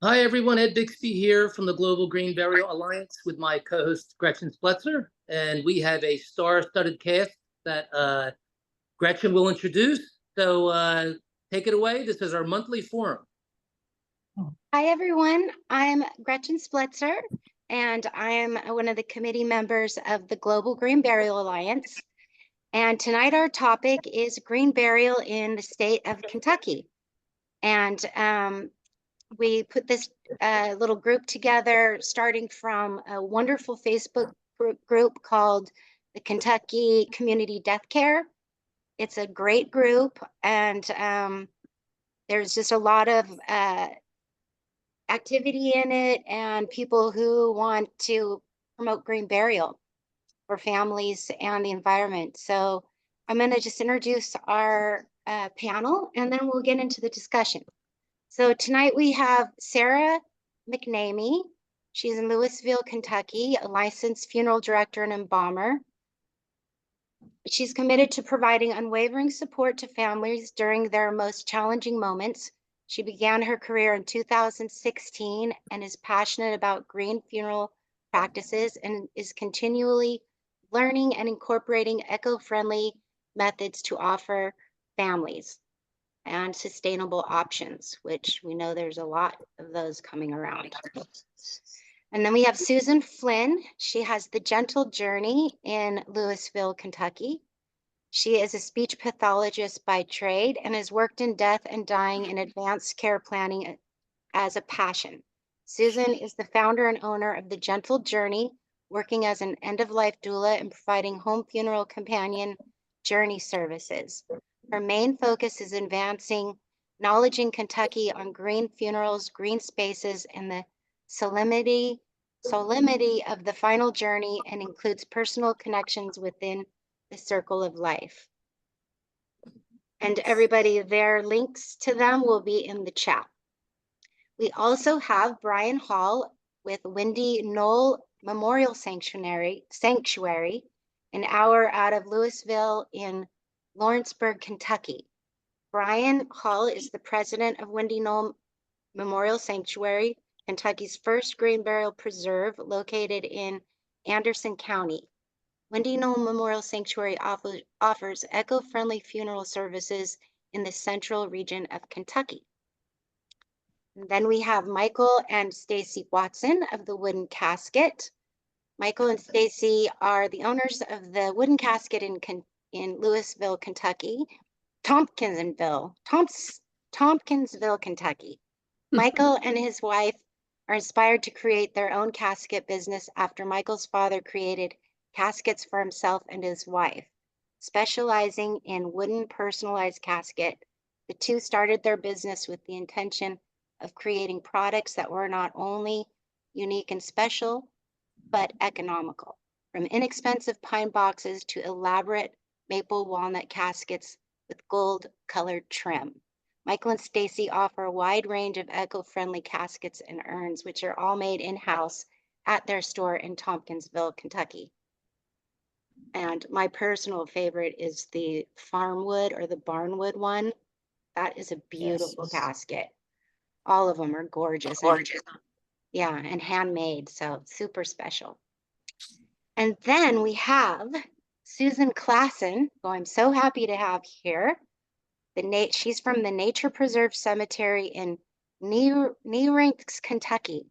Hi, everyone. Ed Bixby here from the Global Green Burial Alliance with my co-host Gretchen Spletzer. And we have a star-studded cast that Gretchen will introduce. So take it away. This is our monthly forum. Hi, everyone. I'm Gretchen Spletzer, and I am one of the committee members of the Global Green Burial Alliance. And tonight our topic is green burial in the state of Kentucky. And we put this little group together starting from a wonderful Facebook group called the Kentucky Community Death Care. It's a great group, and there's just a lot of activity in it and people who want to promote green burial for families and the environment. So I'm going to just introduce our panel and then we'll get into the discussion. So tonight we have Sarah McNamee. She's in Louisville, Kentucky, a licensed funeral director and embalmer. She's committed to providing unwavering support to families during their most challenging moments. She began her career in 2016 and is passionate about green funeral practices and is continually learning and incorporating eco-friendly methods to offer families and sustainable options, which we know there's a lot of those coming around. And then we have Susan Flynn. She has The Gentle Journey in Louisville, Kentucky. She is a speech pathologist by trade and has worked in death and dying and advanced care planning as a passion. Susan is the founder and owner of The Gentle Journey, working as an end-of-life doula and providing home funeral companion journey services. Her main focus is advancing knowledge in Kentucky on green funerals, green spaces, and the solemnity of the final journey, and includes personal connections within the circle of life. And everybody, their links to them will be in the chat. We also have Brian Hall with Wendy Knoll Memorial Sanctuary, an hour out of Louisville in Lawrenceburg, Kentucky. Brian Hall is the president of Wendy Knoll Memorial Sanctuary, Kentucky's first green burial preserve located in Anderson County. Wendy Knoll Memorial Sanctuary offers eco-friendly funeral services in the central region of Kentucky. And then we have Michael and Stacy Watson of the Wooden Casket. Michael and Stacy are the owners of the Wooden Casket in Louisville, Kentucky, Tompkinsville, Kentucky. Michael and his wife are inspired to create their own casket business after Michael's father created caskets for himself and his wife. Specializing in wooden personalized casket, the two started their business with the intention of creating products that were not only unique and special, but economical. From inexpensive pine boxes to elaborate maple walnut caskets with gold-colored trim. Michael and Stacy offer a wide range of eco-friendly caskets and urns, which are all made in-house at their store in Tompkinsville, Kentucky. And my personal favorite is the farmwood or the barnwood one. That is a beautiful casket. All of them are gorgeous. Yeah, and handmade, so super special. And then we have Susan Klassen, who I'm so happy to have here. She's from the Nature Preserve Cemetery in Nearinks, Kentucky.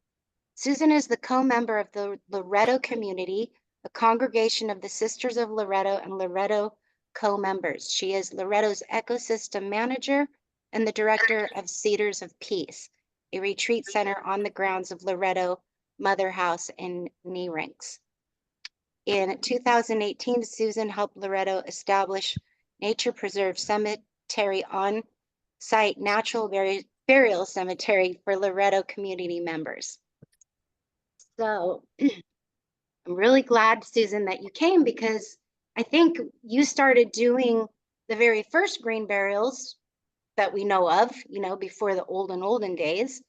Susan is the co-member of the Loretto community, a congregation of the Sisters of Loretto and Loretto co-members. She is Loretto's ecosystem manager and the director of Cedars of Peace, a retreat center on the grounds of Loretto Mother House in Nearinks. In 2018, Susan helped Loretto establish Nature Preserve Cemetery on-site natural burial cemetery for Loretto community members. So I'm really glad, Susan, that you came, because I think you started doing the very first green burials that we know of, before the olden days.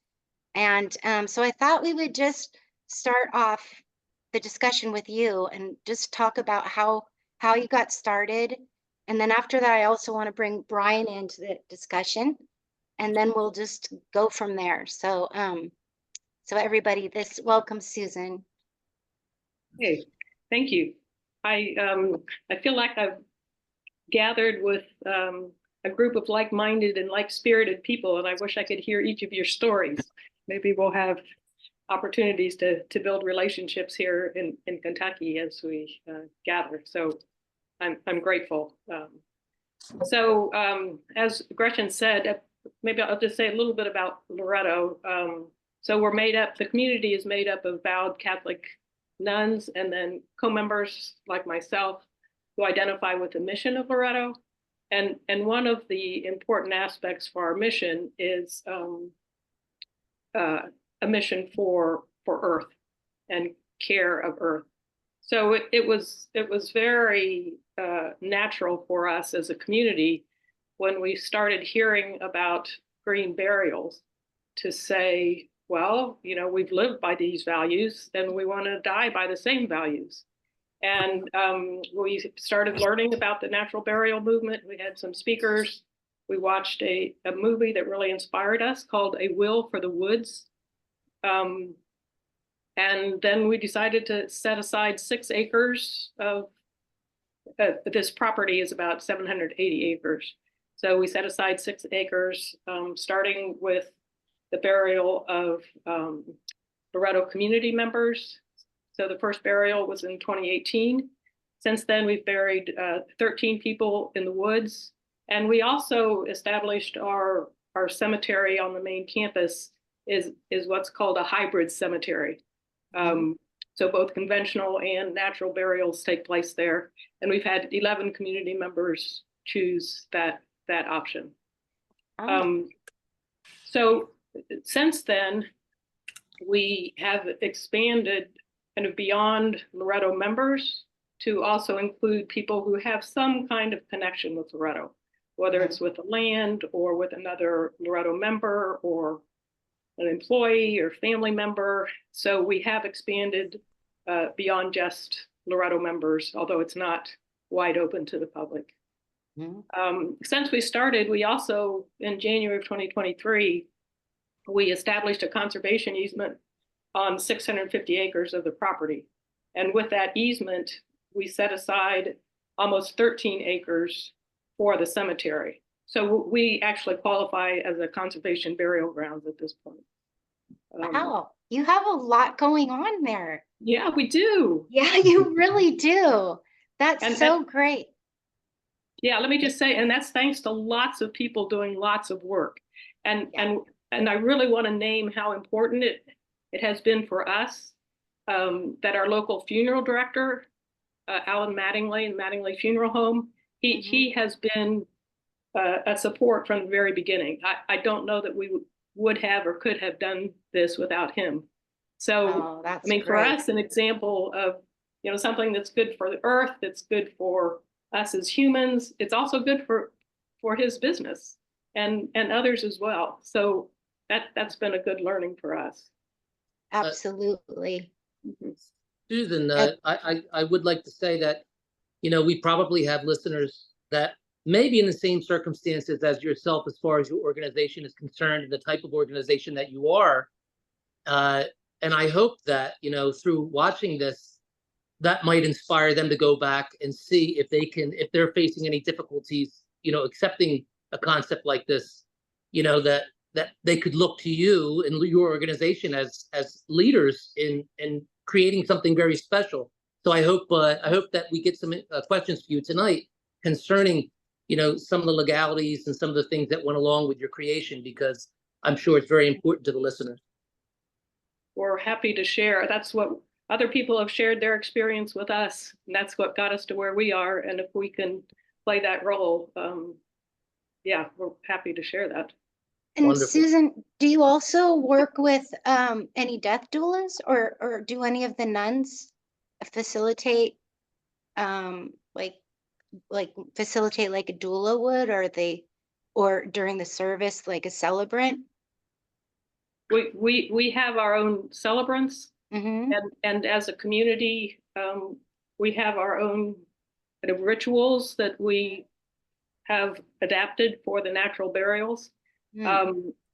And so I thought we would just start off the discussion with you and just talk about how you got started. And then after that, I also want to bring Brian into the discussion, and then we'll just go from there. So So everybody, this welcome Susan. Hey, thank you. I feel like I've gathered with a group of like-minded and like-spirited people, and I wish I could hear each of your stories. Maybe we'll have opportunities to build relationships here in Kentucky as we gather. So I'm grateful. As Gretchen said, maybe I'll just say a little bit about Loretto. So the community is made up of vowed Catholic nuns and then co-members like myself who identify with the mission of Loretto. And one of the important aspects for our mission is a mission for Earth and care of Earth. So it was very natural for us as a community when we started hearing about green burials to say, well, we've lived by these values and we want to die by the same values. And we started learning about the natural burial movement. We had some speakers. We watched a movie that really inspired us called A Will for the Woods. And then we decided to set aside 6 acres of this property is about 780 acres. So we set aside 6 acres, starting with the burial of Loretto community members. So the first burial was in 2018. Since then, we've buried 13 people in the woods. And we also established our cemetery on the main campus is what's called a hybrid cemetery. So both conventional and natural burials take place there. And we've had 11 community members choose that option. So since then, we have expanded kind of beyond Loretto members to also include people who have some kind of connection with Loretto, whether it's with the land or with another Loretto member or an employee or family member. So we have expanded beyond just Loretto members, although it's not wide open to the public. Since we started, we also, in January of 2023, we established a conservation easement on 650 acres of the property. And with that easement, we set aside almost 13 acres for the cemetery. So we actually qualify as a conservation burial grounds at this point. Wow, you have a lot going on there. Yeah, we do. Yeah, you really do. That's so great. Yeah, let me just say, and that's thanks to lots of people doing lots of work. And I really want to name how important it has been for us that our local funeral director, Alan Mattingly, and Mattingly Funeral Home, he has been a support from the very beginning. I don't know that we would have or could have done this without him. So, I mean, for us, an example of, something that's good for the earth, that's good for us as humans, it's also good for his business and others as well. So that's been a good learning for us. Absolutely. Susan, I would like to say that, we probably have listeners that may be in the same circumstances as yourself as far as your organization is concerned and the type of organization that you are. And I hope that, through watching this, that might inspire them to go back and see if they're facing any difficulties, accepting a concept like this, that they could look to you and your organization as leaders in creating something very special. So I hope that we get some questions for you tonight concerning, some of the legalities and some of the things that went along with your creation, because I'm sure it's very important to the listeners. We're happy to share. That's what other people have shared their experience with us, and that's what got us to where we are. And if we can play that role, we're happy to share that. And Wonderful. Susan, do you also work with any death doulas, or do any of the nuns facilitate like facilitate like a doula would, or during the service like a celebrant? We have our own celebrants, and as a community, we have our own kind of rituals that we have adapted for the natural burials.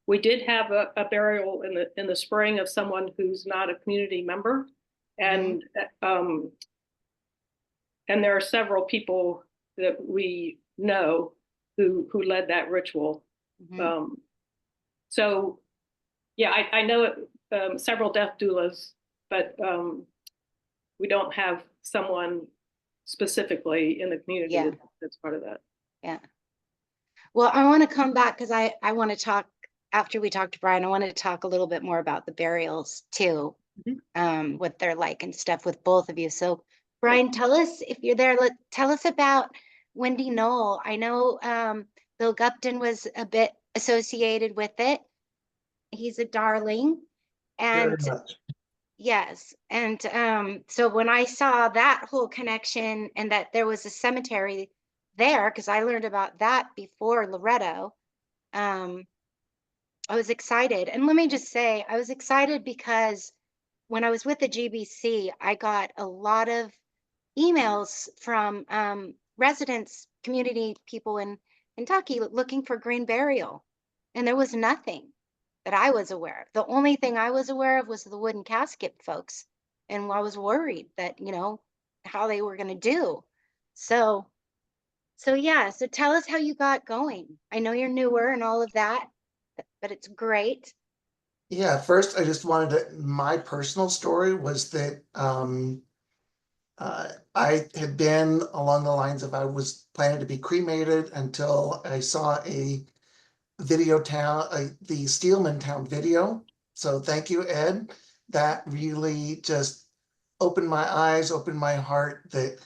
We did have a burial in the spring of someone who's not a community member, and there are several people that we know who led that ritual. So yeah, I know several death doulas, but we don't have someone specifically in the community that's part of that. Yeah. Well, I want to come back because I want to talk after we talk to Brian. I want to talk a little bit more about the burials too, what they're like and stuff with both of you. So Brian, tell us if you're there. Tell us about Wendy Knoll. I know Bill Gupton was a bit associated with it. He's a darling, and Very much. yes, and so when I saw that whole connection and that there was a cemetery there, because I learned about that before Loretto, I was excited. And let me just say, I was excited because when I was with the GBC, I got a lot of emails from residents, community people in Kentucky looking for green burial, and there was nothing that I was aware of. The only thing I was aware of was the wooden casket folks, and I was worried that, you know, how they were going to do. So yeah, so tell us how you got going. I know you're newer and all of that, but it's great. Yeah, first I just wanted to, my personal story was that I had been along the lines of I was planning to be cremated until I saw a video town, the Steelman Town video. So thank you, Ed. That really just opened my eyes, opened my heart, that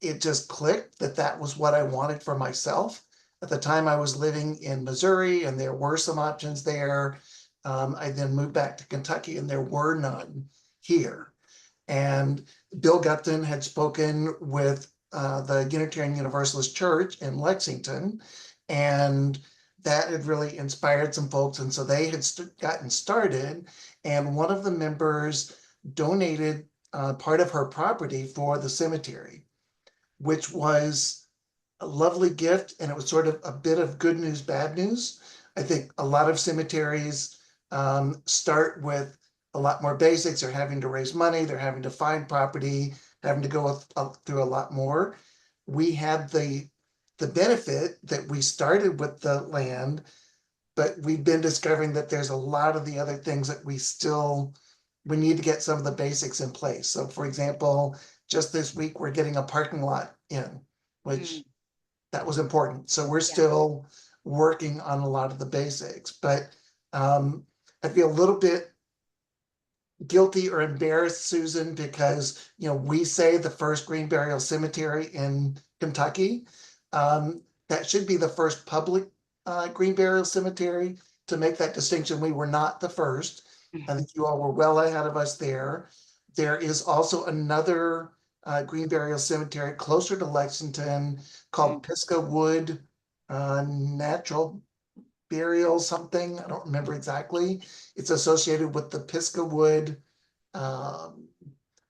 it just clicked that that was what I wanted for myself. At the time I was living in Missouri and there were some options there. I then moved back to Kentucky and there were none here. And Bill Gupton had spoken with the Unitarian Universalist Church in Lexington, and that had really inspired some folks. And so they had gotten started, and one of the members donated part of her property for the cemetery, which was a lovely gift. And it was sort of a bit of good news, bad news. I think a lot of cemeteries start with a lot more basics. They're having to raise money, they're having to find property, having to go through a lot more. We had the benefit that we started with the land, but we've been discovering that there's a lot of the other things that we need to get some of the basics in place. So for example, just this week, we're getting a parking lot in, which that was important. So we're still working on a lot of the basics, but I feel a little bit guilty or embarrassed, Susan, because we say the first green burial cemetery in Kentucky. That should be the first public green burial cemetery. To make that distinction, we were not the first. I think you all were well ahead of us there. There is also another green burial cemetery closer to Lexington called Pisgah Wood Natural Burial something. I don't remember exactly. It's associated with the Pisgah Wood, I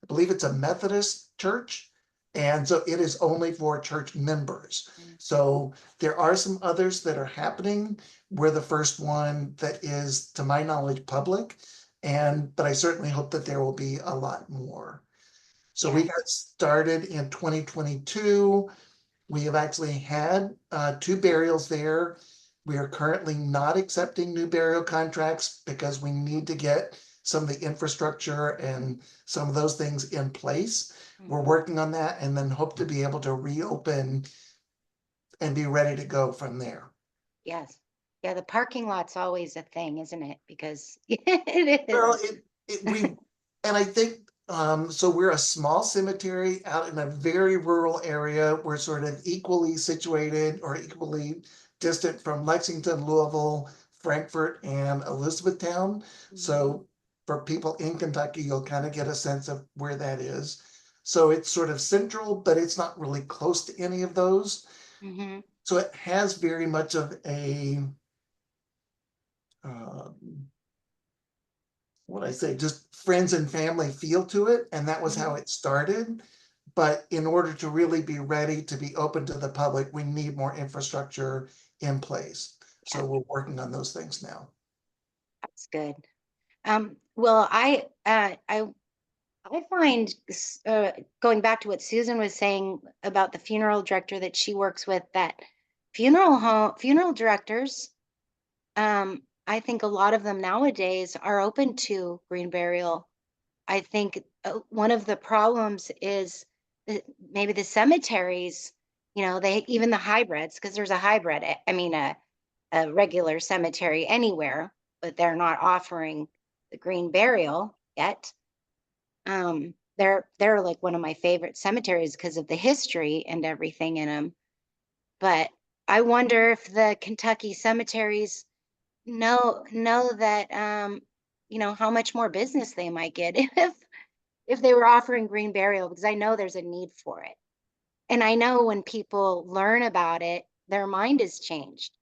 believe it's a Methodist church. And so it is only for church members. So there are some others that are happening. We're the first one that is, to my knowledge, public. But I certainly hope that there will be a lot more. So we got started in 2022. We have actually had 2 burials there. We are currently not accepting new burial contracts because we need to get some of the infrastructure and some of those things in place. We're working on that and then hope to be able to reopen and be ready to go from there. Yes. Yeah, the parking lot's always a thing, isn't it? Because it is. Well, and I think, so we're a small cemetery out in a very rural area. We're sort of equally situated or equally distant from Lexington, Louisville, Frankfort, and Elizabethtown. So for people in Kentucky, you'll kind of get a sense of where that is. So it's sort of central, but it's not really close to any of those. So it has very much of a, what I say, just friends and family feel to it. And that was how it started. But in order to really be ready to be open to the public, we need more infrastructure in place. So we're working on those things now. It's good. Well, I find going back to what Susan was saying about the funeral director that she works with, that funeral directors, I think a lot of them nowadays are open to green burial. I think one of the problems is maybe the cemeteries, they even the hybrids, because there's a hybrid, I mean a regular cemetery anywhere, but they're not offering the green burial yet. They're like one of my favorite cemeteries because of the history and everything in them. But I wonder if the Kentucky cemeteries know that how much more business they might get if they were offering green burial, because I know there's a need for it. And I know when people learn about it, their mind is changed,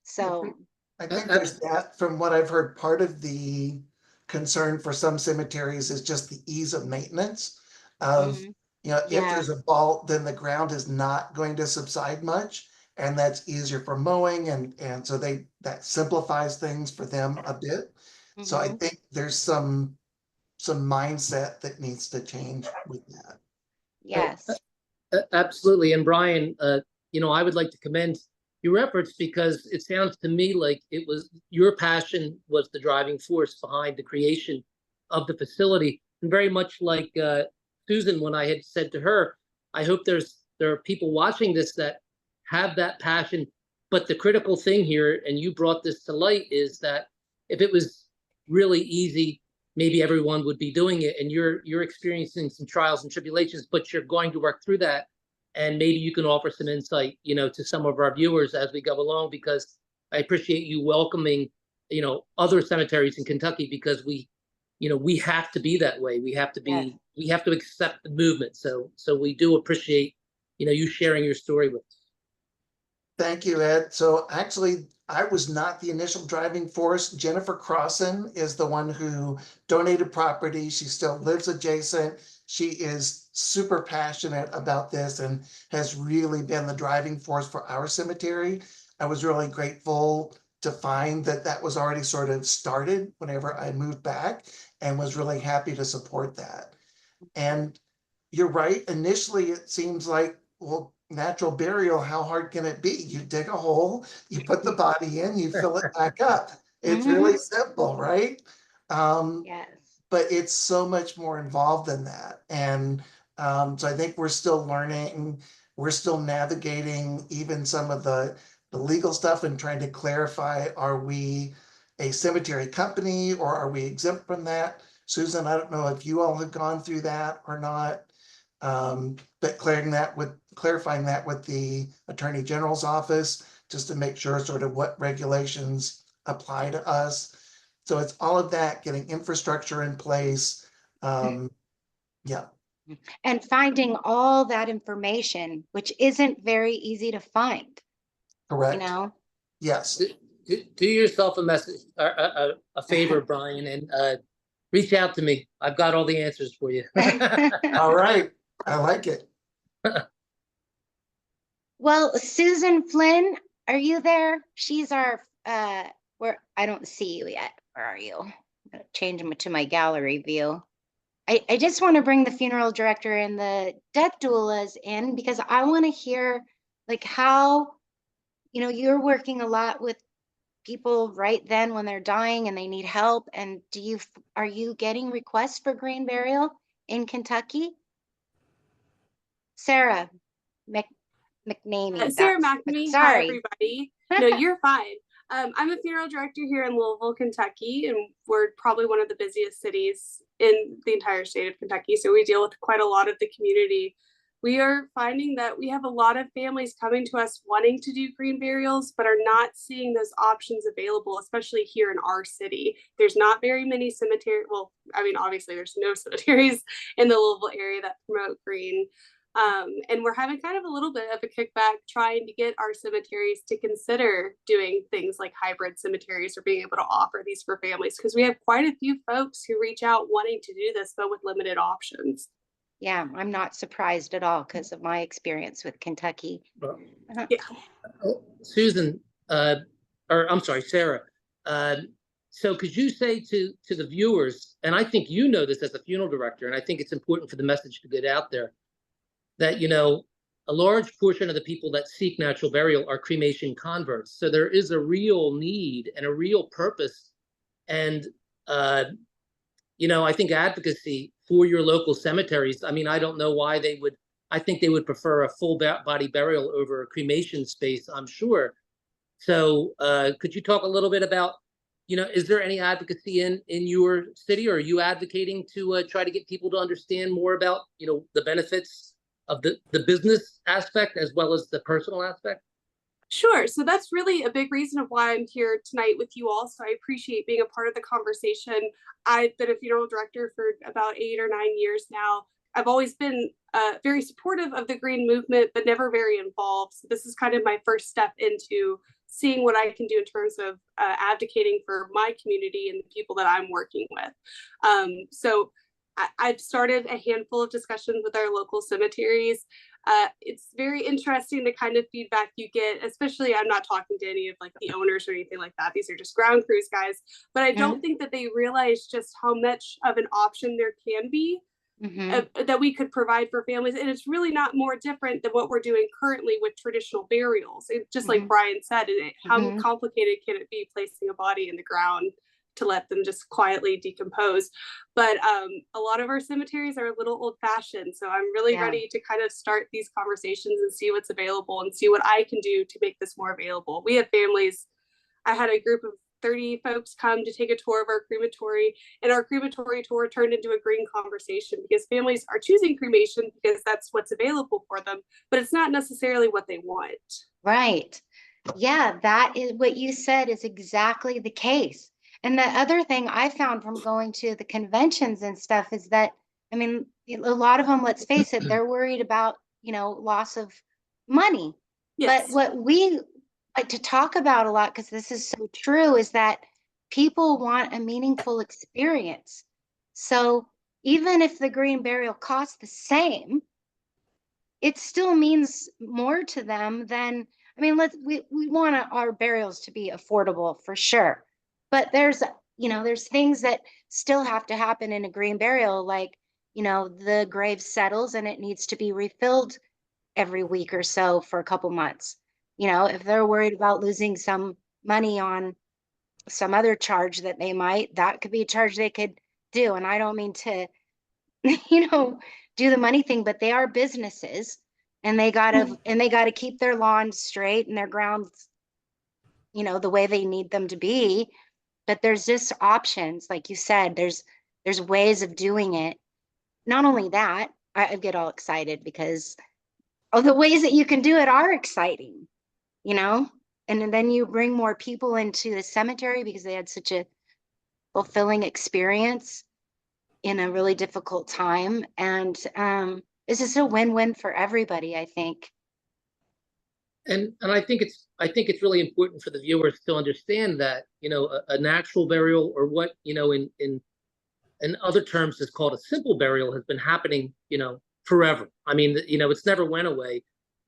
so I think there's that, from what I've heard, part of the concern for some cemeteries is just the ease of maintenance of, mhm, if yeah, there's a vault, then the ground is not going to subside much. And that's easier for mowing, and so that simplifies things for them a bit. So I mhm, think there's some mindset that needs to change with that. yes, Absolutely. And Brian, I would like to commend your efforts, because it sounds to me like it was your passion was the driving force behind the creation of the facility. And very much like Susan, when I had said to her, I hope there are people watching this that have that passion. But the critical thing here, and you brought this to light, is that if it was really easy, maybe everyone would be doing it. And you're experiencing some trials and tribulations, but you're going to work through that. And maybe you can offer some insight, to some of our viewers as we go along, because I appreciate you welcoming, other cemeteries in Kentucky, because we have to be that way. We have to yes. be, we have to accept the movement. So we do appreciate, you sharing your story with us. Thank you, Ed. So actually, I was not the initial driving force. Jennifer Crossan is the one who donated property. She still lives adjacent. She is super passionate about this and has really been the driving force for our cemetery. I was really grateful to find that was already sort of started whenever I moved back, and was really happy to support that. And you're right. Initially, it seems like, well, natural burial, how hard can it be? You dig a hole, you put the body in, you fill it back up. It's really simple, right? Yes. But it's so much more involved than that. And so I think we're still learning, we're still navigating even some of the legal stuff and trying to clarify, are we a cemetery company or are we exempt from that? Susan, I don't know if you all have gone through that or not. But clarifying that with the Attorney General's office, just to make sure sort of what regulations apply to us. So it's all of that, getting infrastructure in place. Yeah, And finding all that information, which isn't very easy to find, you correct. know? Yes. Do yourself a favor, Brian, and reach out to me. I've got all the answers for you. All right. I like it. Well, Susan Flynn, are you there? She's our, where, I don't see you yet. Where are you? I'm gonna change them to my gallery view. I just want to bring the funeral director and the death doulas in, because I want to hear like how, you're working a lot with people right then when they're dying and they need help. And are you getting requests for green burial in Kentucky? Sarah McNamee. Sarah McNamee. Hi, Sorry. everybody. No, you're fine. I'm a funeral director here in Louisville, Kentucky, and we're probably one of the busiest cities in the entire state of Kentucky. So we deal with quite a lot of the community. We are finding that we have a lot of families coming to us wanting to do green burials, but are not seeing those options available, especially here in our city. There's not very many cemeteries. Well, I mean, obviously there's no cemeteries in the Louisville area that promote green. And we're having kind of a little bit of a kickback trying to get our cemeteries to consider doing things like hybrid cemeteries, or being able to offer these for families, because we have quite a few folks who reach out wanting to do this, but with limited options. Yeah, I'm not surprised at all because of my experience with Kentucky. Yeah. Susan, or I'm sorry, Sarah, So could you say to the viewers, and I think you know this as a funeral director, and I think it's important for the message to get out there, that, you know, a large portion of the people that seek natural burial are cremation converts. So there is a real need and a real purpose. And, you know, I think advocacy for your local cemeteries, I mean, I don't know why they would, I think they would prefer a full body burial over a cremation space, I'm sure. So could you talk a little bit about, you know, is there any advocacy in your city, or are you advocating to try to get people to understand more about, you know, the benefits of the business aspect as well as the personal aspect? Sure. So that's really a big reason of why I'm here tonight with you all. So I appreciate being a part of the conversation. I've been a funeral director for about 8 or 9 years now. I've always been very supportive of the green movement, but never very involved. So this is kind of my first step into seeing what I can do in terms of advocating for my community and the people that I'm working with. So I've started a handful of discussions with our local cemeteries. It's very interesting the kind of feedback you get, especially I'm not talking to any of like the owners or anything like that. These are just ground crews guys, but I don't think that they realize just how much of an option there can be that we could provide for families. And it's really not more different than what we're doing currently with traditional burials. It, just like Brian said, how complicated can it be placing a body in the ground to let them just quietly decompose? But a lot of our cemeteries are a little old fashioned. So I'm really ready to kind of start these conversations and see what's available and see what I can do to make this more available. We have families. I had a group of 30 folks come to take a tour of our crematory, and our crematory tour turned into a green conversation because families are choosing cremation because that's what's available for them, but it's not necessarily what they want. Right. Yeah, that is what you said is exactly the case. And the other thing I found from going to the conventions and stuff is that, I mean, a lot of them, let's face it, they're worried about, you know, loss of money. Yes. But what we like to talk about a lot, because this is so true, is that people want a meaningful experience. So even if the green burial costs the same, it still means more to them than, I mean, we want our burials to be affordable for sure. But there's, you know, there's things that still have to happen in a green burial, like, you know, the grave settles and it needs to be refilled every week or so for a couple months. You know, if they're worried about losing some money on some other charge that they might, that could be a charge they could do. And I don't mean to, you know, do the money thing, but they are businesses and they gotta keep their lawns straight and their grounds, you know, the way they need them to be. But there's just options, like you said, there's ways of doing it. Not only that, I get all excited because the ways that you can do it are exciting, you know? And then you bring more people into the cemetery because they had such a fulfilling experience in a really difficult time. And this is a win-win for everybody, I think. And I think it's really important for the viewers to understand that, you know, a natural burial, or what, you know, in other terms is called a simple burial, has been happening, you know, forever. I mean, you know, it's never went away.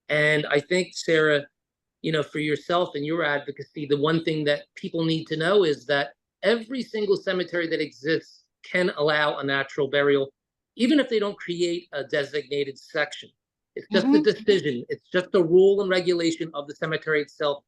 And I think, Sarah, you know, for yourself and your advocacy, the one thing that people need to know is that every single cemetery that exists can allow a natural burial, even if they don't create a designated section. It's just a decision. It's just a rule and regulation of the cemetery itself.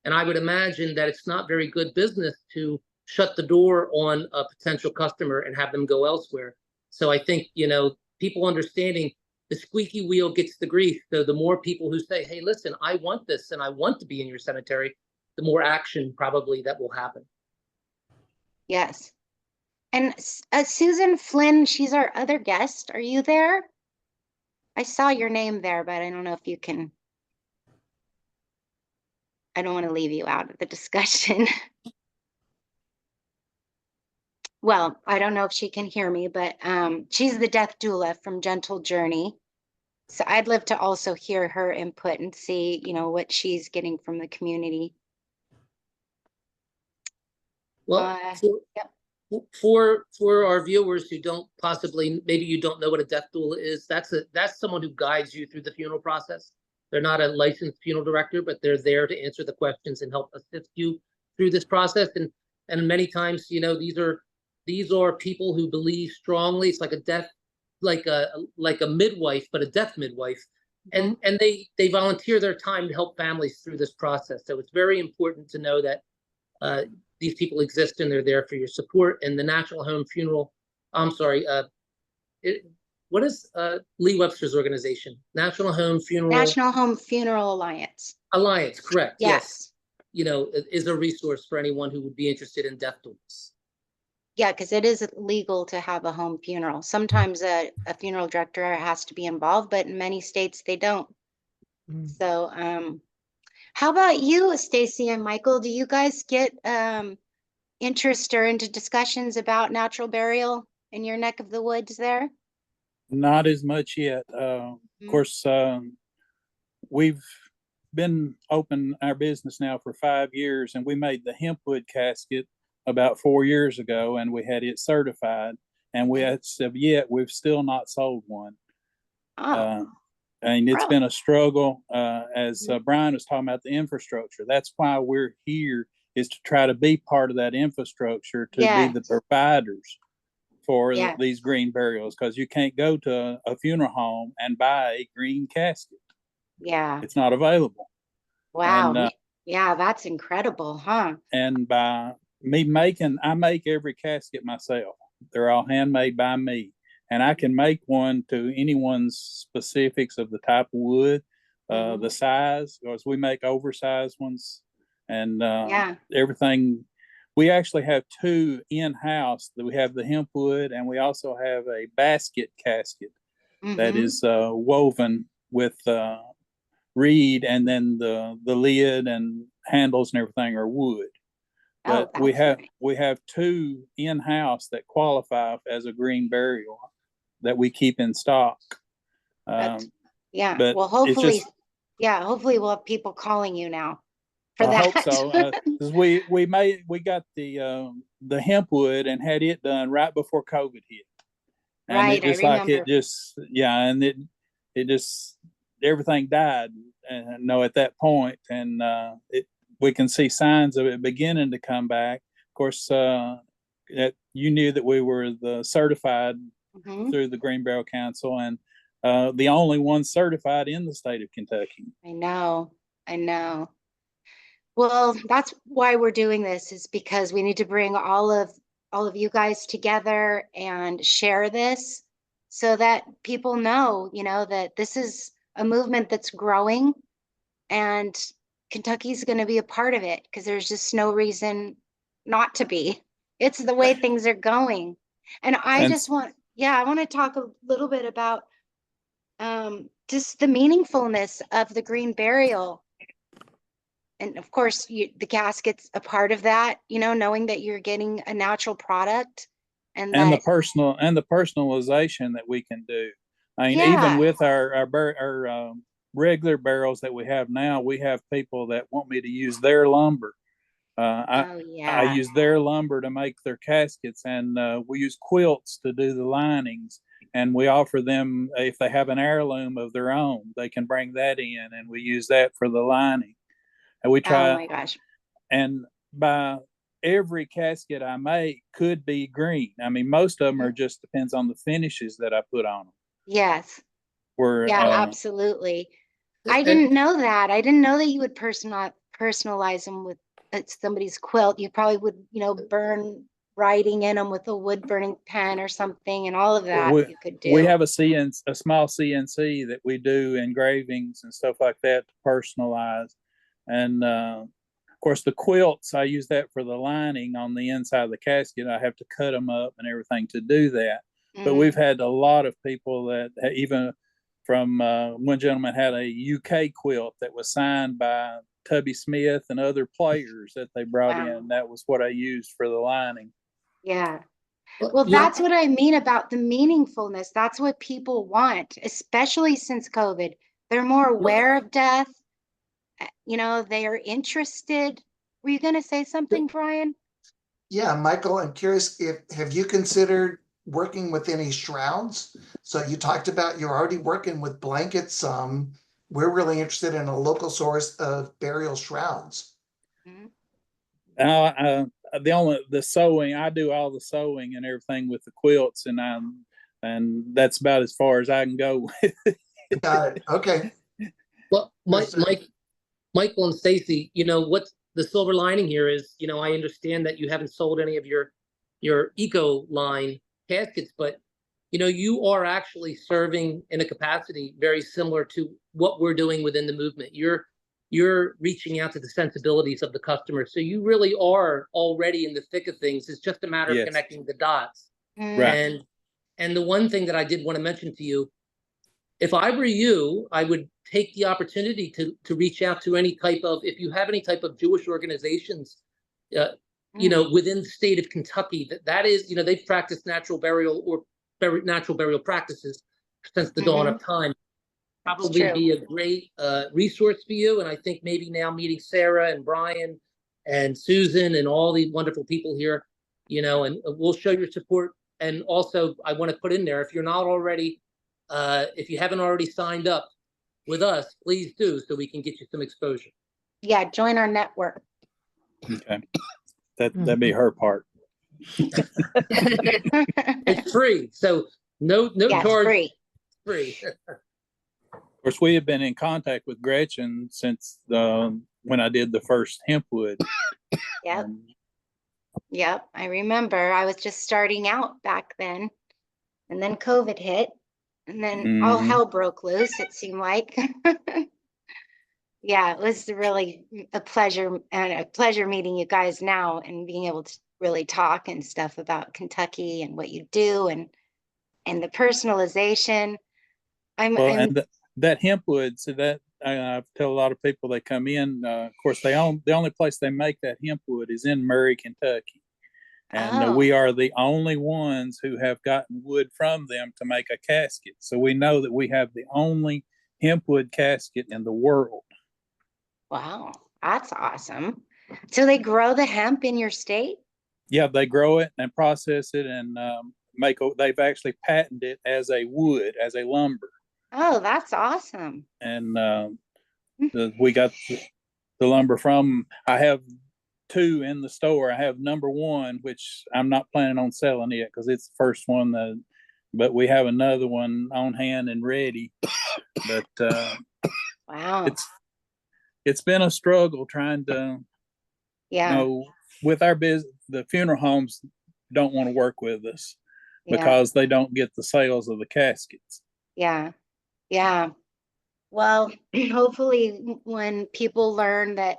And I would imagine that it's not very good business to shut the door on a potential customer and have them go elsewhere. So I think, you know, people understanding the squeaky wheel gets the grease. So the more people who say, hey, listen, I want this and I want to be in your cemetery, the more action probably that will happen. Yes. And Susan Flynn, she's our other guest. Are you there? I saw your name there, but I don't know if you can. I don't want to leave you out of the discussion. Well, I don't know if she can hear me, but she's the death doula from Gentle Journey. So I'd love to also hear her input and see, you know, what she's getting from the community. Well, Yep. for our viewers who don't possibly, maybe you don't know what a death doula is, that's someone who guides you through the funeral process. They're not a licensed funeral director, but they're there to answer the questions and help assist you through this process. And And many times, you know, these are people who believe strongly. It's like a death, like a midwife, but a death midwife. And they volunteer their time to help families through this process. So it's very important to know that these people exist and they're there for your support. And the National Home Funeral, I'm sorry, what is Lee Webster's organization? National Home Funeral Alliance. Alliance, correct? Yes. You know, is a resource for anyone who would be interested in death doulas. Yeah, because it is legal to have a home funeral. Sometimes a funeral director has to be involved, but in many states they don't. So, how about you, Stacy and Michael? Do you guys get interest or into discussions about natural burial in your neck of the woods there? Not as much yet. Of course, we've been open our business now for 5 years, and we made the hempwood casket about 4 years ago, and we had it certified. And we, as of yet, we've still not sold one. And it's been a struggle. As Brian was talking about the infrastructure, that's why we're here, is to try to be part of that infrastructure, to be the providers for these green burials, because you can't go to a funeral home and buy a green casket. Yeah. It's not available. Wow. And, yeah, that's incredible, huh? And by me I make every casket myself. They're all handmade by me. And I can make one to anyone's specifics of the type of wood, the size, because we make oversized ones, and everything. We actually have 2 in-house. That we have the hempwood, and we also have a basket casket that is woven with reed, and then the lid and handles and everything are wood. But we have 2 in-house that qualify as a green burial that we keep in stock. But well, hopefully we'll have people calling you now for I that. hope so. We got the hempwood and had it done right before COVID hit. And right, it just I remember. It just everything died, at that point, and we can see signs of it beginning to come back. Of course, you knew that we were the certified through the Green Burial Council, and the only one certified in the state of Kentucky. I know. Well, that's why we're doing this, is because we need to bring all of you guys together and share this, so that people know, that this is a movement that's growing, and Kentucky's going to be a part of it, because there's just no reason not to be. It's the way things are going. And I want to talk a little bit about just the meaningfulness of the green burial. And of course, the casket's a part of that, knowing that you're getting a natural product, and the personalization that we can do. I mean, even with our regular barrels that we have now, we have people that want me to use their lumber. I use their lumber to make their caskets, and we use quilts to do the linings. And we offer them, if they have an heirloom of their own, they can bring that in, and we use that for the lining. And we try. Oh my gosh! And by every casket I make could be green. I mean, most of them are just depends on the finishes that I put on them. Yes. Absolutely. I didn't know that. I didn't know that you would personalize them with somebody's quilt. You probably would, burn writing in them with a wood burning pen or something, and all of that you could do. We have a small CNC that we do engravings and stuff like that to personalize. And of course, the quilts, I use that for the lining on the inside of the casket. I have to cut them up and everything to do that. But we've had a lot of people that, even from one gentleman had a UK quilt that was signed by Tubby Smith and other players that they brought in. That was what I used for the lining. Yeah. Well, that's what I mean about the meaningfulness. That's what people want, especially since COVID. They're more aware of death. They are interested. Were you going to say something, Brian? Yeah, Michael, I'm curious, have you considered working with any shrouds? So you talked about you're already working with blankets. We're really interested in a local source of burial shrouds. the sewing, I do all the sewing and everything with the quilts, and that's about as far as I can go. Got it. Okay. Well, Yes, sir. Michael and Stacy, what's the silver lining here is, I understand that you haven't sold any of your eco line caskets, but you are actually serving in a capacity very similar to what we're doing within the movement. You're reaching out to the sensibilities of the customer. So you really are already in the thick of things. It's just a matter of Yes. connecting the dots. Right. And the one thing that I did want to mention to you, if I were you, I would take the opportunity to reach out to if you have any type of Jewish organizations, within the state of Kentucky, that is, they've practiced natural burial practices since the dawn of time. Probably be a great resource for you. And I think maybe now meeting Sarah and Brian and Susan and all the wonderful people here, and we'll show your support. And also, I want to put in there, if you're not already, if you haven't already signed up with us, please do, so we can get you some exposure. Yeah, join our network. Okay. That'd be her part. It's free, so no Yeah, it's charge. free. Free. Of course, we have been in contact with Gretchen since when I did the first hempwood. Yep. Yep, I remember. I was just starting out back then, and then COVID hit, and then all hell broke loose, it seemed like. Yeah, it was really a pleasure meeting you guys now and being able to really talk and stuff about Kentucky and what you do and the personalization. And that hempwood, so that I tell a lot of people they come in. Of course, the only place they make that hempwood is in Murray, Kentucky, and we are the only ones who have gotten wood from them to make a casket. So we know that we have the only hempwood casket in the world. Wow, that's awesome. So they grow the hemp in your state? Yeah, they grow it and process it and they've actually patented it as a wood, as a lumber. Oh, that's awesome. And we got the lumber from, I have 2 in the store. I have number 1, which I'm not planning on selling yet because it's the first one but we have another one on hand and ready. But wow, it's been a struggle trying to, with our business. The funeral homes don't want to work with us because they don't get the sales of the caskets. Yeah. Well, hopefully when people learn that,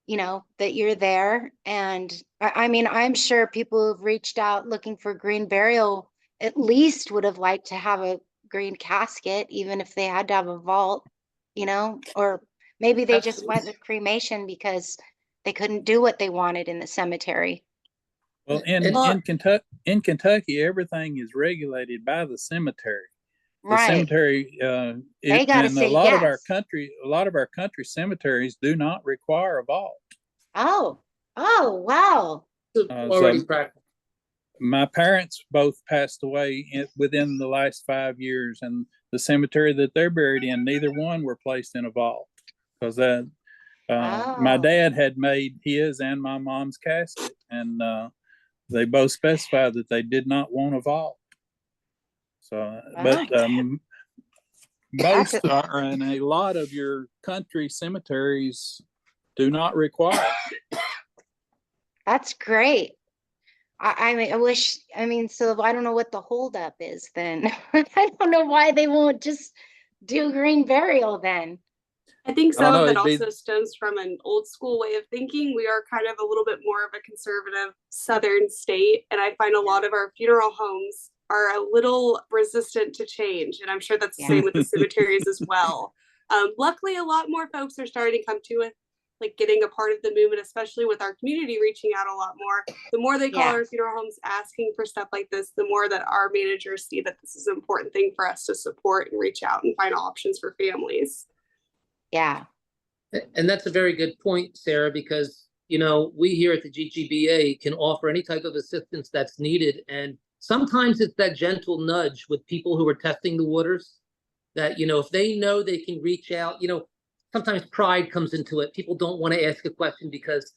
that you're there, and I mean, I'm sure people who've reached out looking for green burial at least would have liked to have a green casket, even if they had to have a vault, or maybe they just went with cremation because they couldn't do what they wanted in the cemetery. Well, in Kentucky, everything is regulated by the cemetery. The cemetery, they gotta say yes. A lot of our country cemeteries do not require a vault. Oh, wow. Already practiced. My parents both passed away within the last 5 years, and the cemetery that they're buried in, neither one were placed in a vault because my dad had made his and my mom's casket, and they both specified that they did not want a vault. So, but most are, and a lot of your country cemeteries do not require it. That's great. I mean, so I don't know what the holdup is then. I don't know why they won't just do green burial then. I think some of it also stems from an old school way of thinking. We are kind of a little bit more of a conservative southern state, and I find a lot of our funeral homes are a little resistant to change, and I'm sure that's the same with the cemeteries as well. Luckily, a lot more folks are starting to come to it, like getting a part of the movement, especially with our community reaching out a lot more. The more they call our funeral homes asking for stuff like this, the more that our managers see that this is an important thing for us to support and reach out and find options for families. Yeah. And that's a very good point, Sarah, because, we here at the GGBA can offer any type of assistance that's needed. And sometimes it's that gentle nudge with people who are testing the waters that, if they know they can reach out, sometimes pride comes into it. People don't want to ask a question because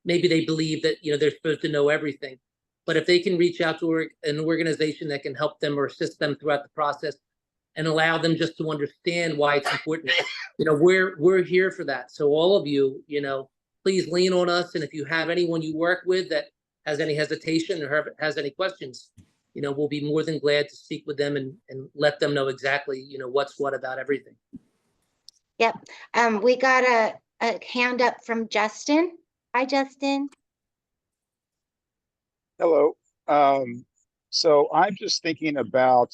maybe they believe that, they're supposed to know everything. But if they can reach out to an organization that can help them or assist them throughout the process and allow them just to understand why it's important, we're here for that. So all of you, please lean on us. And if you have anyone you work with that has any hesitation or has any questions, we'll be more than glad to speak with them and let them know exactly, what's what about everything. Yep. We got a hand up from Justin. Hi, Justin. Hello. So I'm just thinking about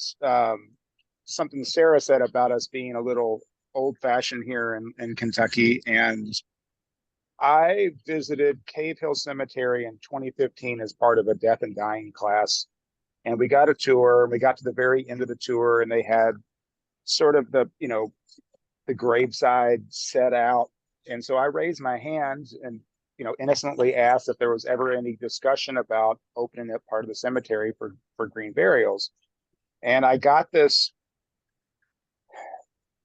something Sarah said about us being a little old-fashioned here in Kentucky. And I visited Cave Hill Cemetery in 2015 as part of a death and dying class. And we got a tour. We got to the very end of the tour, and they had sort of the graveside set out. And so I raised my hand and innocently asked if there was ever any discussion about opening up part of the cemetery for green burials. And I got this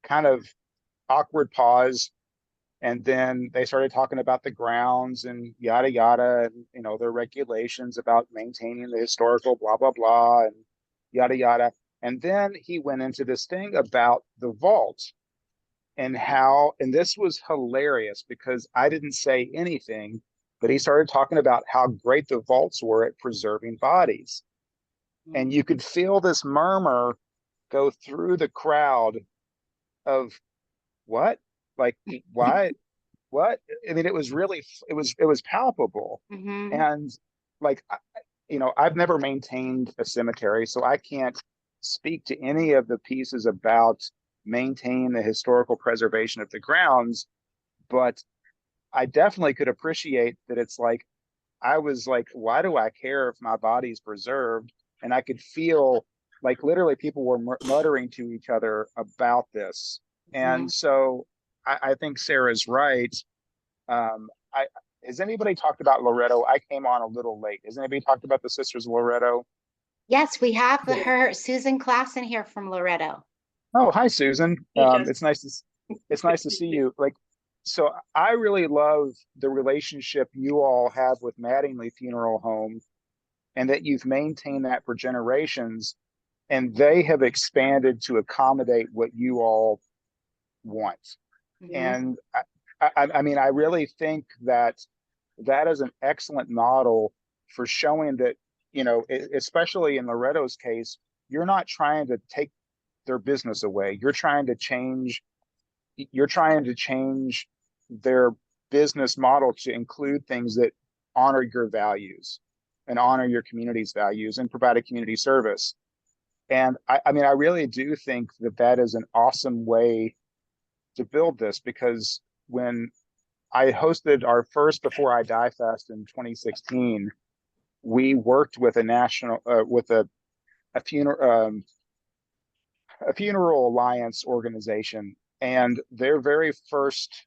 kind of awkward pause. And then they started talking about the grounds and yada, yada, and, their regulations about maintaining the historical blah, blah, blah, and yada, yada. And then he went into this thing about the vault and and this was hilarious because I didn't say anything, but he started talking about how great the vaults were at preserving bodies. And you could feel this murmur go through the crowd of what? Like, why? What? I mean, it was really, it was palpable. Mm-hmm. And like, I've never maintained a cemetery, so I can't speak to any of the pieces about maintaining the historical preservation of the grounds, but I definitely could appreciate that. It's like, I was like, why do I care if my body's preserved? And I could feel like literally people were muttering to each other about this. And so I think Sarah's right. Has anybody talked about Loretto? I came on a little late. Has anybody talked about the Sisters of Loretto? Yes, we have her Susan Klassen here from Loretto. Oh, hi, Susan. Yes. It's nice to see you. So I really love the relationship you all have with Mattingly Funeral Home, and that you've maintained that for generations, and they have expanded to accommodate what you all want. Mm-hmm. And I mean, I really think that is an excellent model for showing that, especially in Loretto's case, you're not trying to take their business away. You're trying to change their business model to include things that honor your values and honor your community's values and provide a community service. And I mean, I really do think that is an awesome way to build this, because when I hosted our first Before I Die Fest in 2016, we worked with a funeral alliance organization, and their very first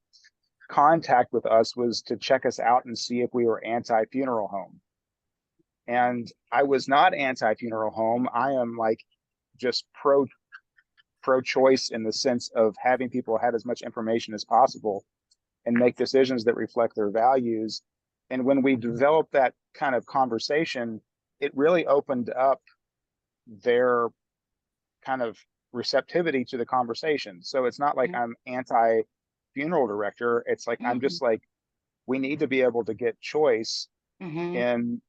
contact with us was to check us out and see if we were anti-funeral home. And I was not anti-funeral home. I am just pro-choice in the sense of having people have as much information as possible and make decisions that reflect their values. And when we developed that kind of conversation, it really opened up their kind of receptivity to the conversation. So it's not like I'm anti-funeral director. It's like, I'm just like, we need to be able to get choice in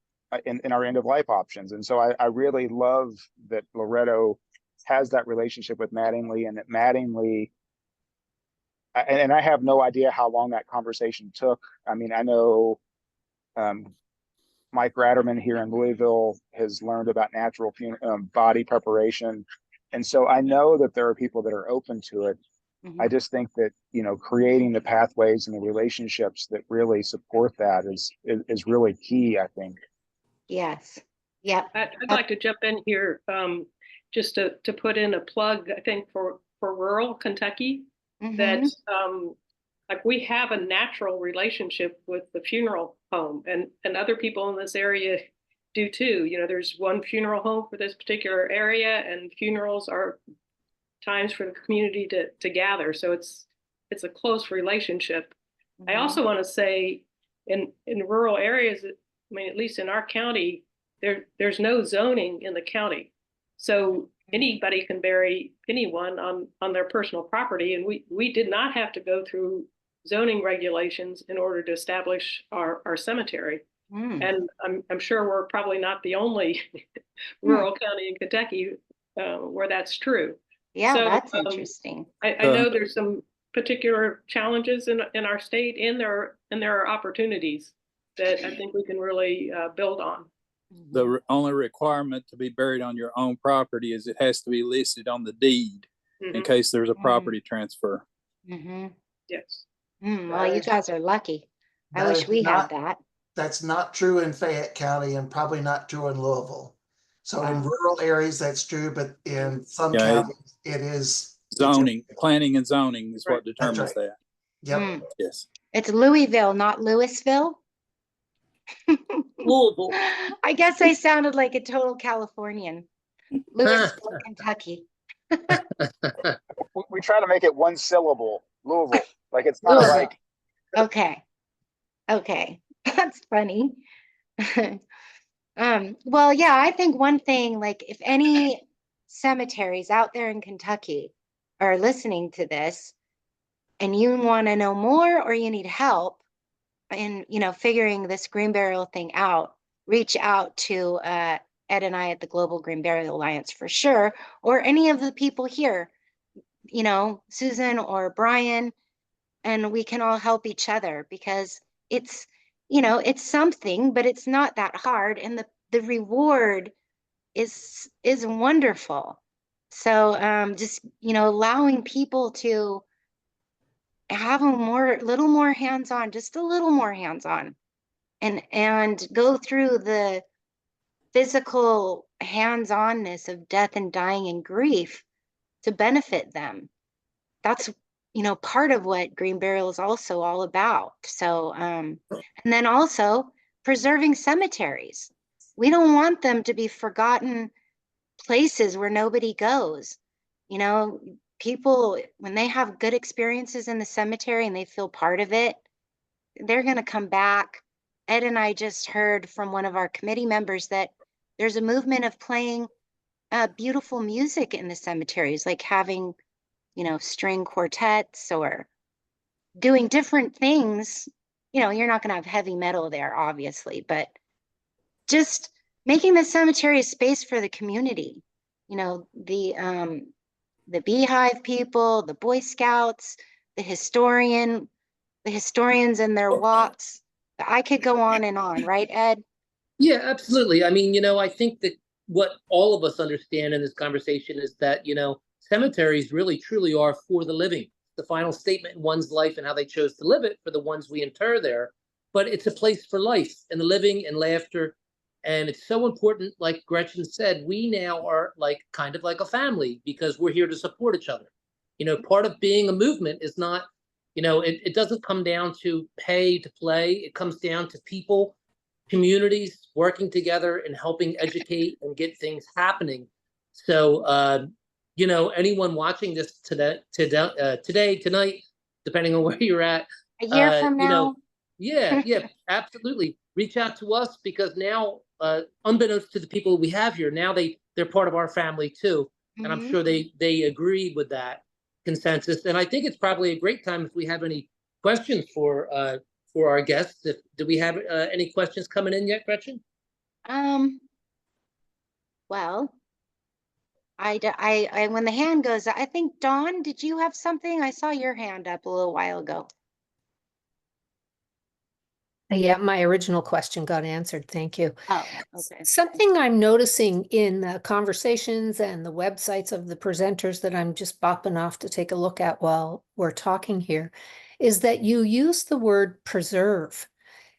our end of life options. And so I really love that Loretto has that relationship with Mattingly, and that Mattingly, and I have no idea how long that conversation took. I mean, I know Mike Ratterman here in Louisville has learned about natural body preparation. And so I know that there are people that are open to it. I just think that, creating the pathways and the relationships that really support that is really key, I think. Yes. Yep. I'd like to jump in here just to put in a plug, I think, for rural Kentucky, that we have a natural relationship with the funeral home, and other people in this area do too. There's one funeral home for this particular area, and funerals are times for the community to gather. So it's a close relationship. I also want to say in rural areas, I mean, at least in our county, there's no zoning in the county. So anybody can bury anyone on their personal property. And we did not have to go through zoning regulations in order to establish our cemetery. And I'm sure we're probably not the only rural county in Kentucky where that's true. Yeah, So, that's interesting. I know there's some particular challenges in our state, and there are opportunities that I think we can really build on. The only requirement to be buried on your own property is it has to be listed on the deed in case there's a property transfer. Yes. Well, you guys are lucky. I That wish is we had not- that. That's not true in Fayette County and probably not true in Louisville. So in Wow. rural areas, that's true, but in some Yeah, counties, it is. Zoning, planning and zoning is what Right. determines That's that. Yep. Yes. It's Louisville, not Louisville. Louisville. I guess I sounded like a total Californian. Louisville, Kentucky. We try to make it one syllable, Louisville. Like it's not Louisville. like Okay. Okay. That's funny. Well, yeah, I think one thing, like if any cemeteries out there in Kentucky are listening to this and you want to know more or you need help in, figuring this green burial thing out, reach out to Ed and I at the Global Green Burial Alliance for sure, or any of the people here, Susan or Brian, and we can all help each other because it's, it's something, but it's not that hard. And the reward is wonderful. So just, allowing people to have a little more hands-on, just a little more hands-on, and go through the physical hands-onness of death and dying and grief to benefit them. That's part of what green burial is also all about. So and then also preserving cemeteries. We don't want them to be forgotten places where nobody goes. People, when they have good experiences in the cemetery and they feel part of it, they're going to come back. Ed and I just heard from one of our committee members that there's a movement of playing beautiful music in the cemeteries, like having string quartets or doing different things. You're not going to have heavy metal there, obviously, but just making the cemetery a space for the community. The Beehive people, the Boy Scouts, the historians and their walks. I could go on and on, right, Ed? Yeah, absolutely. I mean, I think that what all of us understand in this conversation is that, cemeteries really truly are for the living, the final statement in one's life and how they chose to live it for the ones we inter there. But it's a place for life and the living and laughter. And it's so important, like Gretchen said, we now are kind of like a family because we're here to support each other. Part of being a movement is not, it doesn't come down to pay to play. It comes down to people, communities working together and helping educate and get things happening. So, anyone watching this today, tonight, depending on where you're at, A year from now. yeah, absolutely. Reach out to us because now, unbeknownst to the people we have here, now they're part of our family too, and I'm sure they agree with that consensus. And I think it's probably a great time if we have any questions for our guests. Do we have any questions coming in yet, Gretchen? Well, I when the hand goes, I think Dawn, did you have something? I saw your hand up a little while ago. Yeah, my original question got answered. Thank you. Oh, okay. Something I'm noticing in the conversations and the websites of the presenters that I'm just bopping off to take a look at while we're talking here is that you use the word preserve.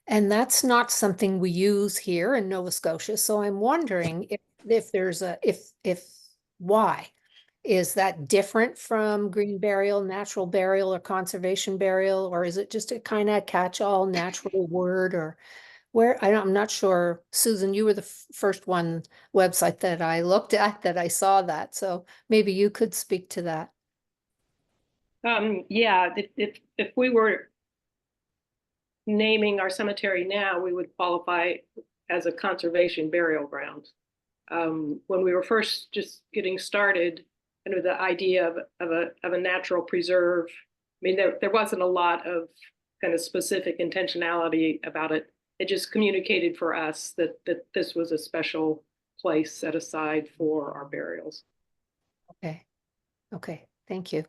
And that's not something we use here in Nova Scotia. So I'm wondering if there's why? Is that different from green burial, natural burial, or conservation burial? Or is it just a kind of catch-all natural word? Or I'm not sure. Susan, you were the first one website that I looked at that I saw that. So maybe you could speak to that. Yeah, if we were naming our cemetery now, we would qualify as a conservation burial ground. When we were first just getting started, kind of the idea of a natural preserve, I mean, there wasn't a lot of kind of specific intentionality about it. It just communicated for us that this was a special place set aside for our burials. Okay. Okay. Thank you.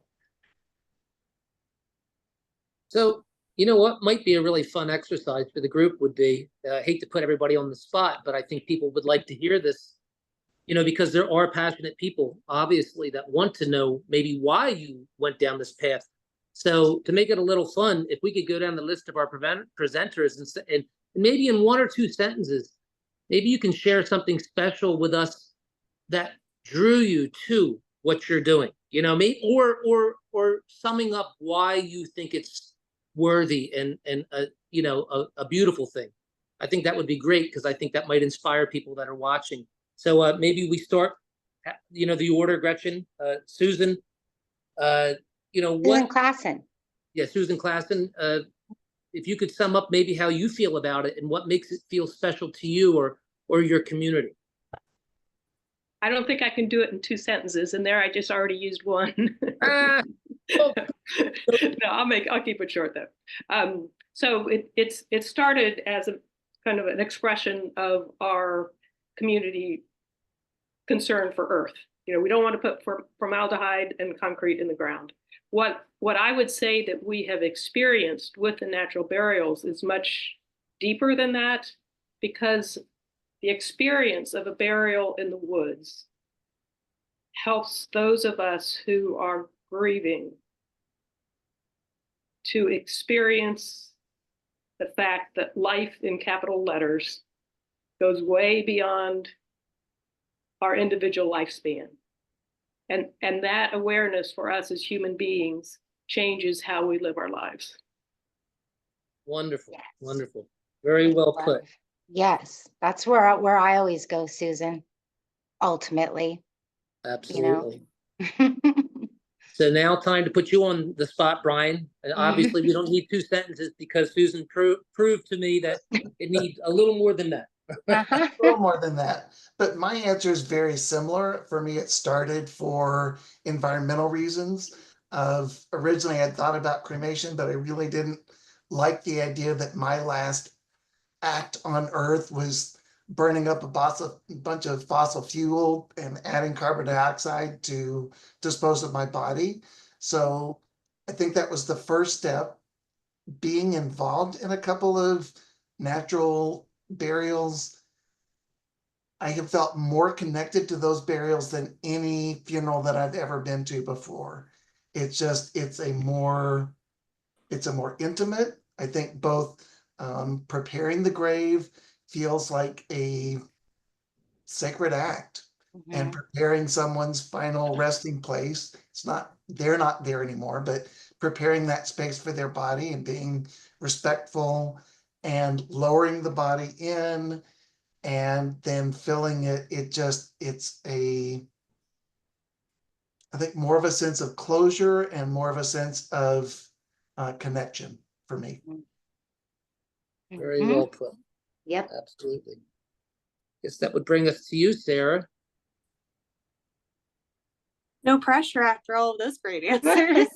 So, you know what might be a really fun exercise for the group would be, I hate to put everybody on the spot, but I think people would like to hear this, you know, because there are passionate people, obviously, that want to know maybe why you went down this path. So to make it a little fun, if we could go down the list of our presenters and maybe in 1 or 2 sentences, maybe you can share something special with us that drew you to what you're doing, you know, maybe or summing up why you think it's worthy and you know, a beautiful thing. I think that would be great because I think that might inspire people that are watching. So maybe we start, you know, the order, Gretchen, Susan, you know, Susan Klassen. Yeah, Susan Klassen, if you could sum up maybe how you feel about it and what makes it feel special to you or your community. I don't think I can do it in 2 sentences, and there I just already used one. Ah, oh. No, I'll keep it short though. So it started as a kind of an expression of our community concern for Earth. You know, we don't want to put formaldehyde and concrete in the ground. What I would say that we have experienced with the natural burials is much deeper than that, because the experience of a burial in the woods helps those of us who are grieving to experience the fact that life in capital letters goes way beyond our individual lifespan. And that awareness for us as human beings changes how we live our lives. Wonderful, Yes. wonderful. Very well put. Yes, that's where I always go, Susan. Ultimately, Absolutely. you know. So now time to put you on the spot, Brian. And obviously we don't need 2 sentences because Susan proved to me that it needs a little more than that. Uh-huh. A little more than that. But my answer is very similar. For me, it started for environmental reasons. Originally, I had thought about cremation, but I really didn't like the idea that my last act on Earth was burning up a bunch of fossil fuel and adding carbon dioxide to dispose of my body. So I think that was the first step. Being involved in a couple of natural burials, I have felt more connected to those burials than any funeral that I've ever been to before. It's a more intimate. I think both preparing the grave feels like a sacred act, and preparing someone's final resting place. They're not there anymore, but preparing that space for their body and being respectful and lowering the body in and then filling it. I think more of a sense of closure and more of a sense of connection for me. Very well put. Yep. Absolutely. Guess that would bring us to you, Sarah. No pressure after all of those great answers.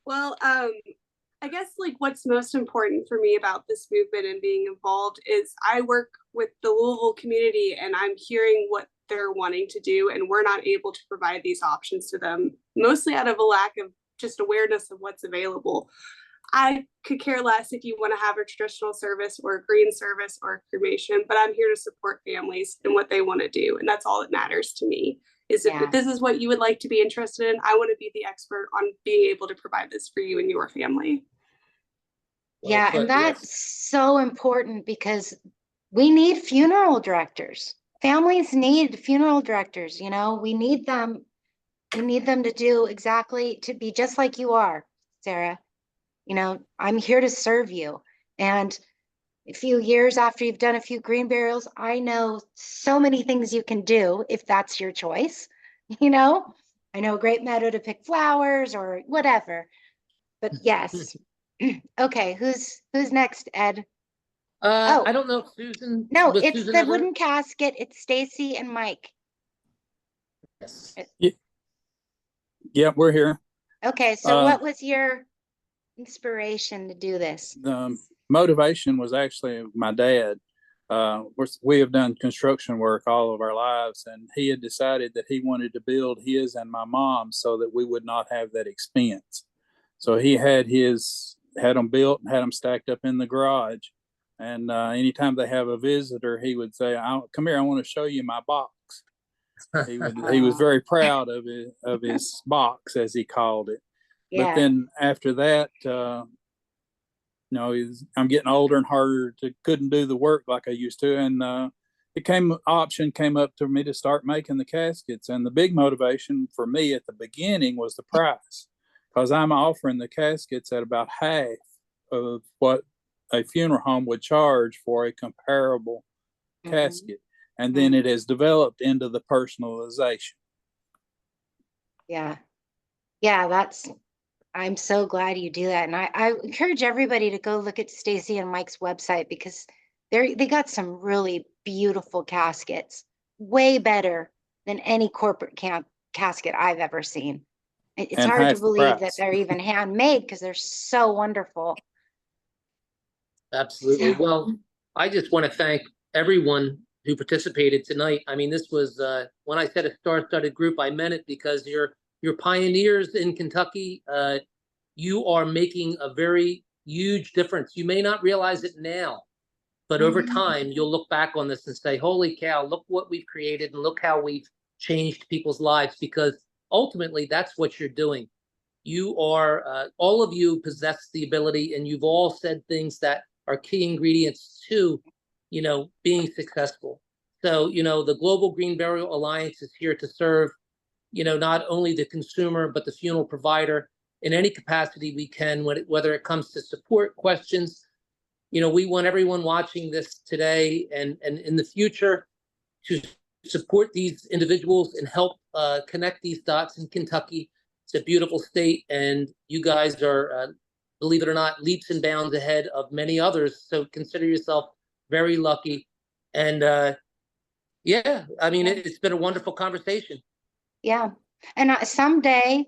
Well, I guess like what's most important for me about this movement and being involved is I work with the Louisville community and I'm hearing what they're wanting to do, and we're not able to provide these options to them, mostly out of a lack of just awareness of what's available. I could care less if you want to have a traditional service or a green service or a cremation, but I'm here to support families and what they want to do. And that's all that matters to me. Is if this is what you would like to be interested in, I want to be the expert on being able to provide this for you and your family. Yeah, and that's so important because we need funeral directors. Families need funeral directors, you know, we need them. We need them to do exactly, to be just like you are, Sarah. You know, I'm here to serve you. And a few years after you've done a few green burials, I know so many things you can do if that's your choice. You know, I know a great meadow to pick flowers or whatever. But yes, Okay, who's next, Ed? I don't know if Susan, No, was it's Susan the ever? wooden casket. It's Stacy and Mike. Yes. Yeah, we're here. Okay, so Uh, what was your inspiration to do this? The motivation was actually my dad. We have done construction work all of our lives, and he had decided that he wanted to build his and my mom so that we would not have that expense. So he had them built and had them stacked up in the garage. And anytime they have a visitor, he would say, "Come here, I want to show you my box." He was very proud of his box, as he called it. But Yeah, then after that, I'm getting older and harder couldn't do the work like I used to. And option came up to me to start making the caskets. And the big motivation for me at the beginning was the price, because I'm offering the caskets at about half of what a funeral home would charge for a comparable casket. And then it has developed into the personalization. yeah, I'm so glad you do that. And I encourage everybody to go look at Stacy and Mike's website, because they got some really beautiful caskets, way better than any corporate casket I've ever seen. It's And hard to half the believe that price. they're even handmade, because they're so wonderful. Absolutely. So- Well, I just want to thank everyone who participated tonight. I mean, this was when I said a star-studded group, I meant it, because you're pioneers in Kentucky. You are making a very huge difference. You may not realize it now, but over time, you'll look back on this and say, "Holy cow, look what we've created, and look how we've changed people's lives." Because ultimately, that's what you're doing. You are all of you possess the ability, and you've all said things that are key ingredients to being successful. So the Global Green Burial Alliance is here to serve not only the consumer but the funeral provider in any capacity we can, whether it comes to support questions. We want everyone watching this today and in the future to support these individuals and help connect these dots in Kentucky. It's a beautiful state, and you guys are, believe it or not, leaps and bounds ahead of many others. So consider yourself very lucky. And yeah, I mean, it's been a wonderful conversation. Yeah. And someday,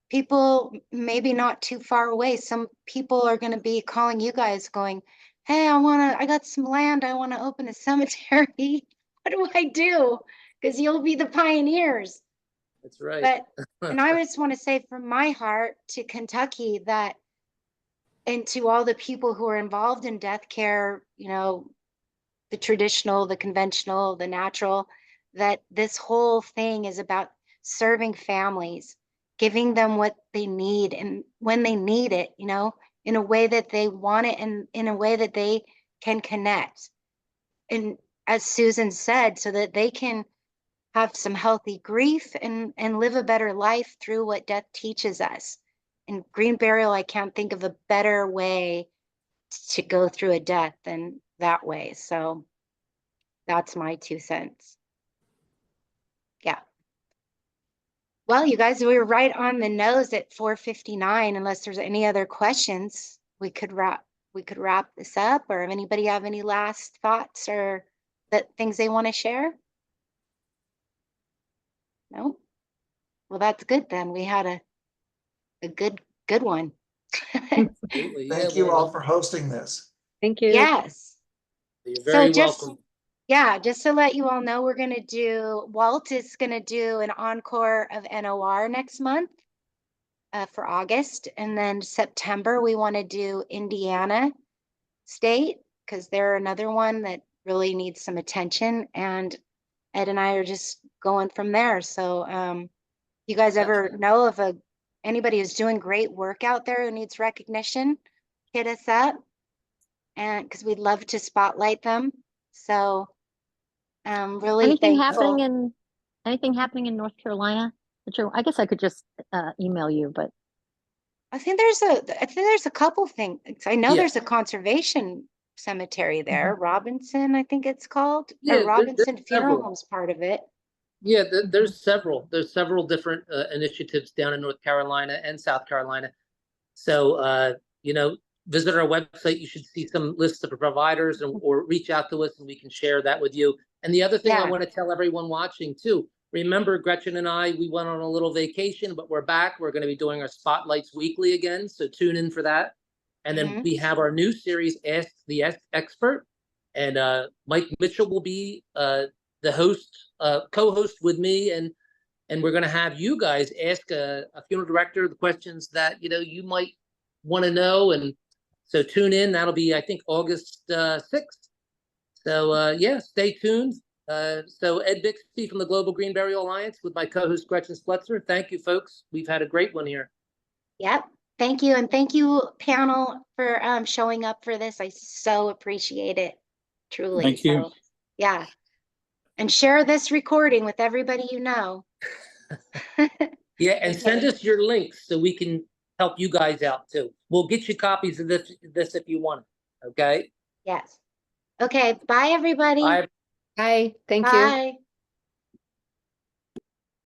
people maybe not too far away, some people are going to be calling you guys going, "Hey, I got some land. I want to open a cemetery. What do I do?" Because you'll be the pioneers. That's right. And I just want to say from my heart to Kentucky that, and to all the people who are involved in death care, the traditional, the conventional, the natural, that this whole thing is about serving families, giving them what they need and when they need it, in a way that they want it and in a way that they can connect. And as Susan said, so that they can have some healthy grief and live a better life through what death teaches us. And green burial, I can't think of a better way to go through a death than that way. So that's my 2 cents. Yeah. Well, you guys, we were right on the nose at 4:59. Unless there's any other questions, we could wrap this up. Or if anybody have any last thoughts or things they want to share? No? Well, that's good then. We had a good one. Absolutely. Yeah, Thank you well, all for hosting this. Thank you. Yes. you're So very just welcome. just to let you all know, Walt is gonna do an encore of NOR next month for August. And then September, we want to do Indiana State, because they're another one that really needs some attention. And Ed and I are just going from there. So you guys ever know of anybody who's doing great work out there who needs recognition, hit us up, and because we'd love to spotlight them. So really Anything thankful. happening in North Carolina? I guess I could just email you, but I think there's a couple things. I know Yeah. there's a conservation cemetery there, Robinson, I think it's called, Yeah, or Robinson there's Funeral several. Home's part of it. Yeah, there's several different initiatives down in North Carolina and South Carolina. So visit our website, you should see some lists of providers or reach out to us and we can share that with you. And the other thing I Yeah. want to tell everyone watching too, remember Gretchen and I, we went on a little vacation, but we're back. We're going to be doing our spotlights weekly again. So tune in for that. And then Mhm. we have our new series, Ask the Expert. And Mike Mitchell will be the host, co-host with me. And we're going to have you guys ask a funeral director the questions that, you might want to know. And so tune in. That'll be, I think, August 6th. So yeah, stay tuned. So Ed Bixby from the Global Green Burial Alliance with my co-host Gretchen Spletzer. Thank you, folks. We've had a great one here. Yep. Thank you. And thank you, panel, for showing up for this. I so appreciate it. Truly. Thank you. So, yeah. And share this recording with everybody you know. Yeah, and send Okay. us your links so we can help you guys out too. We'll get you copies of this if you want it. Okay. Yes. Okay. Bye, everybody. Bye. Hi, thank you. Bye.